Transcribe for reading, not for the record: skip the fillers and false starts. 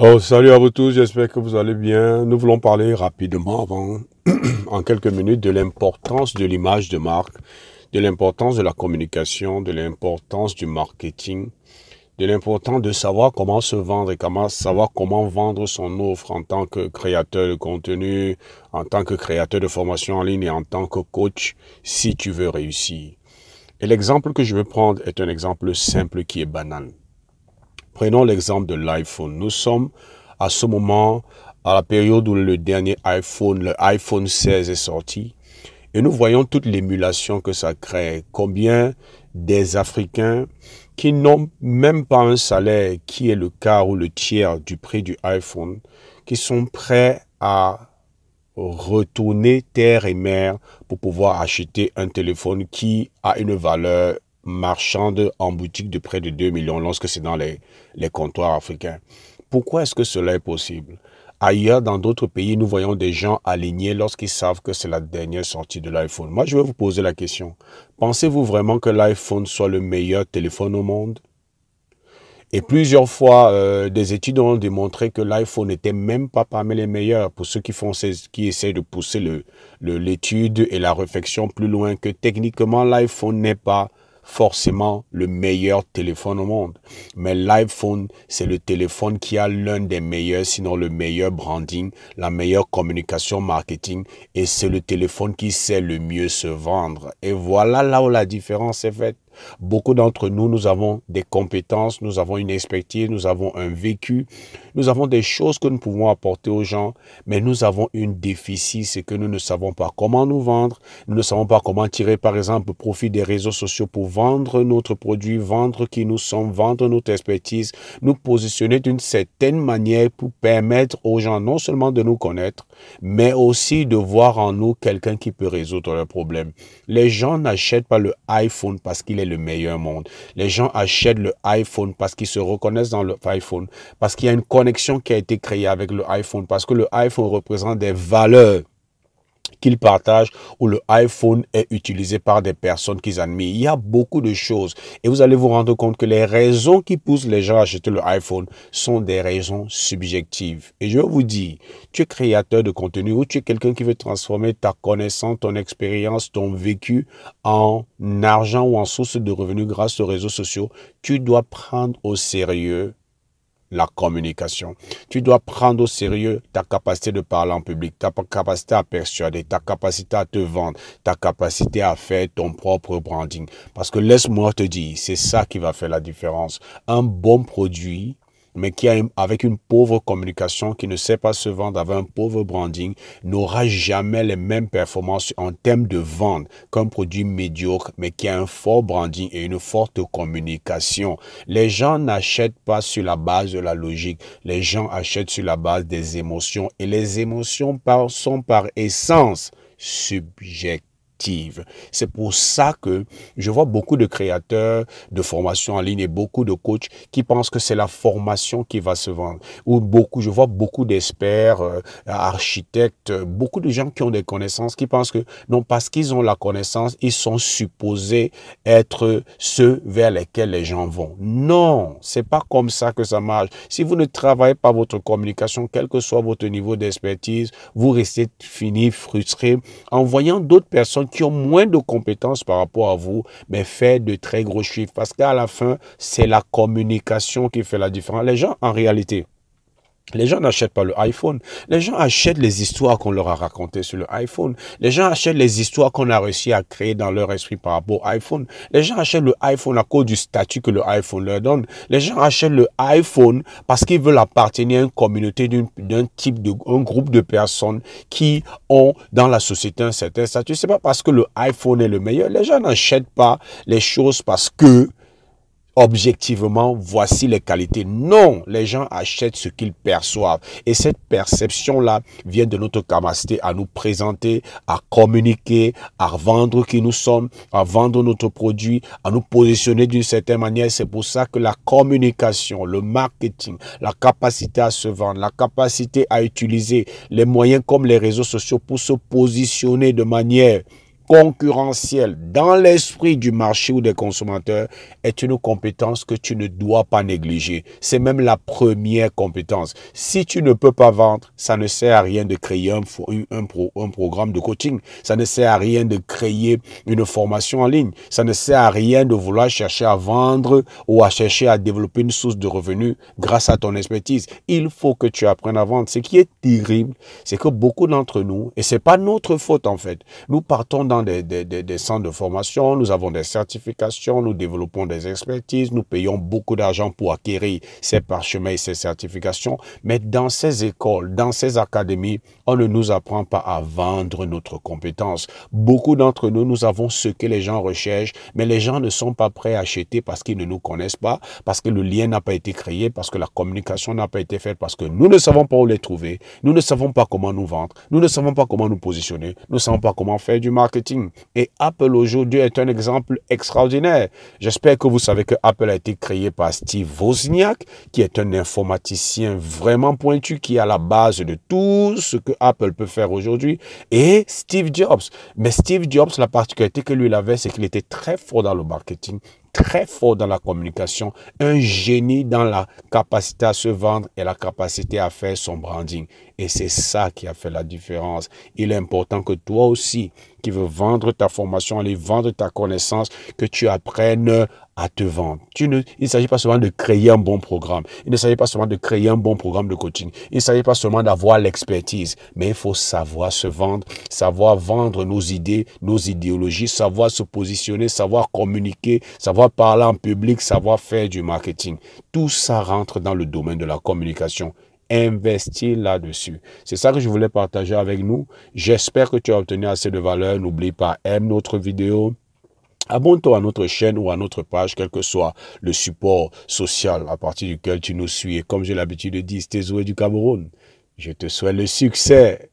Oh, salut à vous tous, j'espère que vous allez bien. Nous voulons parler rapidement en quelques minutes, de l'importance de l'image de marque, de l'importance de la communication, de l'importance du marketing, de l'importance de savoir comment se vendre et savoir comment vendre son offre en tant que créateur de contenu, en tant que créateur de formation en ligne et en tant que coach si tu veux réussir. Et l'exemple que je veux prendre est un exemple simple qui est banal. Prenons l'exemple de l'iPhone. Nous sommes à ce moment, à la période où le dernier iPhone, le iPhone 16 est sorti. Et nous voyons toute l'émulation que ça crée. Combien des Africains qui n'ont même pas un salaire qui est le quart ou le tiers du prix du iPhone, qui sont prêts à retourner terre et mer pour pouvoir acheter un téléphone qui a une valeur marchande en boutique de près de 2 millions lorsque c'est dans les comptoirs africains. Pourquoi est-ce que cela est possible? Ailleurs, dans d'autres pays, nous voyons des gens alignés lorsqu'ils savent que c'est la dernière sortie de l'iPhone. Moi, je vais vous poser la question. Pensez-vous vraiment que l'iPhone soit le meilleur téléphone au monde? Et plusieurs fois, des études ont démontré que l'iPhone n'était même pas parmi les meilleurs pour ceux qui essaient de pousser l'étude et la réflexion plus loin, que techniquement l'iPhone n'est pas forcément le meilleur téléphone au monde. Mais l'iPhone, c'est le téléphone qui a l'un des meilleurs, sinon le meilleur branding, la meilleure communication marketing, et c'est le téléphone qui sait le mieux se vendre. Et voilà là où la différence est faite. Beaucoup d'entre nous, nous avons des compétences, nous avons une expertise, nous avons un vécu, nous avons des choses que nous pouvons apporter aux gens, mais nous avons une déficit, c'est que nous ne savons pas comment nous vendre, nous ne savons pas comment tirer par exemple profit des réseaux sociaux pour vendre notre produit, vendre qui nous sommes, vendre notre expertise, nous positionner d'une certaine manière pour permettre aux gens non seulement de nous connaître, mais aussi de voir en nous quelqu'un qui peut résoudre leurs problèmes. Les gens n'achètent pas le iPhone parce qu'il est le meilleur monde. Les gens achètent le iPhone parce qu'ils se reconnaissent dans le iPhone, parce qu'il y a une connexion qui a été créée avec le iPhone, parce que le iPhone représente des valeurs qu'ils partagent, ou le iPhone est utilisé par des personnes qu'ils admirent. Il y a beaucoup de choses et vous allez vous rendre compte que les raisons qui poussent les gens à acheter le iPhone sont des raisons subjectives. Et je vous dis, tu es créateur de contenu ou tu es quelqu'un qui veut transformer ta connaissance, ton expérience, ton vécu en argent ou en source de revenus grâce aux réseaux sociaux, tu dois prendre au sérieux la communication. Tu dois prendre au sérieux ta capacité de parler en public, ta capacité à persuader, ta capacité à te vendre, ta capacité à faire ton propre branding. Parce que laisse-moi te dire, c'est ça qui va faire la différence. Un bon produit, mais avec une pauvre communication, qui ne sait pas se vendre avec un pauvre branding, n'aura jamais les mêmes performances en termes de vente qu'un produit médiocre, mais qui a un fort branding et une forte communication. Les gens n'achètent pas sur la base de la logique, les gens achètent sur la base des émotions, et les émotions sont par essence subjectives. C'est pour ça que je vois beaucoup de créateurs de formation en ligne et beaucoup de coachs qui pensent que c'est la formation qui va se vendre. Je vois beaucoup d'experts, architectes, beaucoup de gens qui ont des connaissances qui pensent que non, parce qu'ils ont la connaissance, ils sont supposés être ceux vers lesquels les gens vont. Non, c'est pas comme ça que ça marche. Si vous ne travaillez pas votre communication, quel que soit votre niveau d'expertise, vous restez frustré en voyant d'autres personnes qui ont moins de compétences par rapport à vous, mais faire de très gros chiffres. Parce qu'à la fin, c'est la communication qui fait la différence. Les gens, en réalité, les gens n'achètent pas le iPhone. Les gens achètent les histoires qu'on leur a racontées sur le iPhone. Les gens achètent les histoires qu'on a réussi à créer dans leur esprit par rapport au iPhone. Les gens achètent le iPhone à cause du statut que le iPhone leur donne. Les gens achètent le iPhone parce qu'ils veulent appartenir à une communauté un groupe de personnes qui ont dans la société un certain statut. C'est pas parce que le iPhone est le meilleur. Les gens n'achètent pas les choses parce que objectivement, voici les qualités. Non, les gens achètent ce qu'ils perçoivent. Et cette perception-là vient de notre capacité à nous présenter, à communiquer, à vendre qui nous sommes, à vendre notre produit, à nous positionner d'une certaine manière. C'est pour ça que la communication, le marketing, la capacité à se vendre, la capacité à utiliser les moyens comme les réseaux sociaux pour se positionner de manière concurrentielle dans l'esprit du marché ou des consommateurs est une compétence que tu ne dois pas négliger. C'est même la première compétence. Si tu ne peux pas vendre, ça ne sert à rien de créer un programme de coaching. Ça ne sert à rien de créer une formation en ligne. Ça ne sert à rien de vouloir chercher à vendre ou à chercher à développer une source de revenus grâce à ton expertise. Il faut que tu apprennes à vendre. Ce qui est terrible, c'est que beaucoup d'entre nous, et c'est pas notre faute en fait, nous partons dans des centres de formation, nous avons des certifications, nous développons des expertises, nous payons beaucoup d'argent pour acquérir ces parchemins et ces certifications, mais dans ces écoles, dans ces académies, on ne nous apprend pas à vendre notre compétence. Beaucoup d'entre nous, nous avons ce que les gens recherchent, mais les gens ne sont pas prêts à acheter parce qu'ils ne nous connaissent pas, parce que le lien n'a pas été créé, parce que la communication n'a pas été faite, parce que nous ne savons pas où les trouver, nous ne savons pas comment nous vendre, nous ne savons pas comment nous positionner, nous ne savons pas comment faire du marketing. Et Apple aujourd'hui est un exemple extraordinaire. J'espère que vous savez que Apple a été créé par Steve Wozniak, qui est un informaticien vraiment pointu, qui est à la base de tout ce que Apple peut faire aujourd'hui, et Steve Jobs. Mais Steve Jobs, la particularité que lui il avait, c'est qu'il était très fort dans le marketing, très fort dans la communication, un génie dans la capacité à se vendre et la capacité à faire son branding. Et c'est ça qui a fait la différence. Il est important que toi aussi, qui veux vendre ta formation, aller vendre ta connaissance, que tu apprennes à te vendre. Il ne s'agit pas seulement de créer un bon programme. Il ne s'agit pas seulement de créer un bon programme de coaching. Il ne s'agit pas seulement d'avoir l'expertise, mais il faut savoir se vendre, savoir vendre nos idées, nos idéologies, savoir se positionner, savoir communiquer, savoir parler en public, savoir faire du marketing. Tout ça rentre dans le domaine de la communication. Investir là-dessus. C'est ça que je voulais partager avec nous. J'espère que tu as obtenu assez de valeur. N'oublie pas, aime notre vidéo. Abonne-toi à notre chaîne ou à notre page, quel que soit le support social à partir duquel tu nous suis. Et comme j'ai l'habitude de dire, c'était Zoé du Cameroun. Je te souhaite le succès.